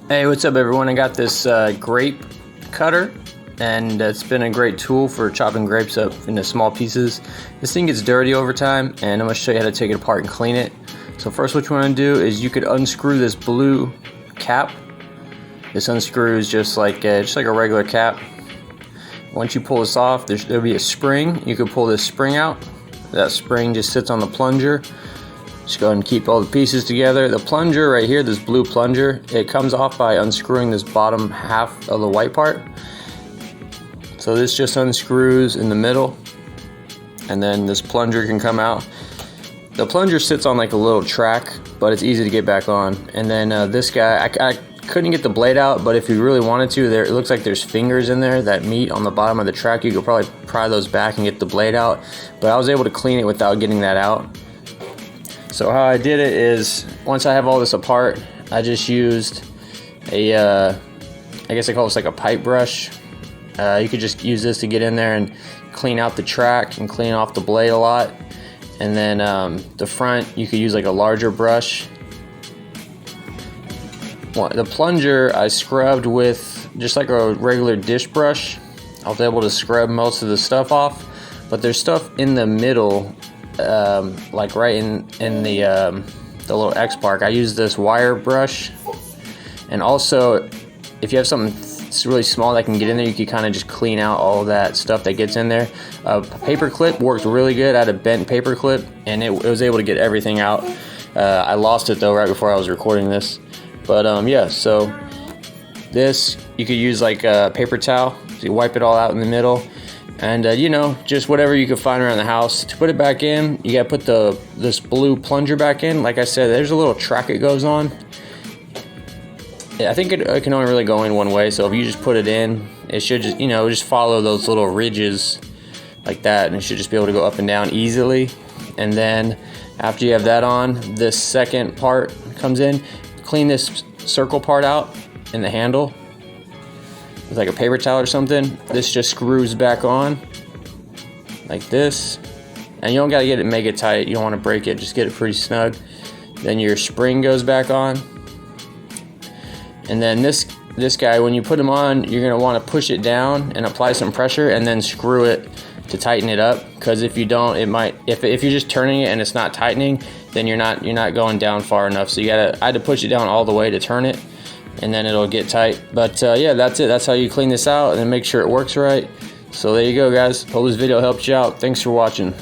Hey, what's up everyone? I got this grape cutter, and it's been a great tool for chopping grapes up into small pieces. This thing gets dirty over time, and I'm going to show you how to take it apart and clean it. So first, what you want to do is you could unscrew this blue cap. This unscrews just like a regular cap. Once you pull this off, there'll be a spring. You could pull this spring out. That spring just sits on the plunger. Just go ahead and keep all the pieces together. The plunger right here, this blue plunger, it comes off by unscrewing this bottom half of the white part. So this just unscrews in the middle, and then this plunger can come out. The plunger sits on like a little track, but it's easy to get back on. And then this guy, I couldn't get the blade out, but if you really wanted to, it looks like there's fingers in there that meet on the bottom of the track. You could probably pry those back and get the blade out, but I was able to clean it without getting that out. So how I did it is, once I have all this apart, I just used a, I guess I call this like a pipe brush. You could just use this to get in there and clean out the track and clean off the blade a lot. And then the front, you could use like a larger brush. The plunger I scrubbed with just like a regular dish brush. I was able to scrub most of the stuff off, but there's stuff in the middle, like right in the little X mark. I use this wire brush, and also if you have something really small that can get in there, you can kind of just clean out all of that stuff that gets in there. A paper clip works really good. I had a bent paper clip, and it was able to get everything out. I lost it though right before I was recording this, but yeah. So this, you could use like a paper towel, so you wipe it all out in the middle. And you know, just whatever you can find around the house. To put it back in, you gotta put this blue plunger back in. Like I said, there's a little track it goes on. I think it can only really go in one way, so if you just put it in, it should just, just follow those little ridges like that, and it should just be able to go up and down easily. And then after you have that on, this second part comes in. Clean this circle part out in the handle with like a paper towel or something. This just screws back on like this, and you don't gotta get it mega tight. You don't want to break it, just get it pretty snug. Then your spring goes back on, and then this guy, when you put him on, you're gonna want to push it down and apply some pressure, and then screw it to tighten it up. Because if you don't, it might, if you're just turning it and it's not tightening, then you're not going down far enough. So I had to push it down all the way to turn it, and then it'll get tight. But yeah, that's it. That's how you clean this out, and then make sure it works right. So there you go, guys. Hope this video helped you out. Thanks for watching.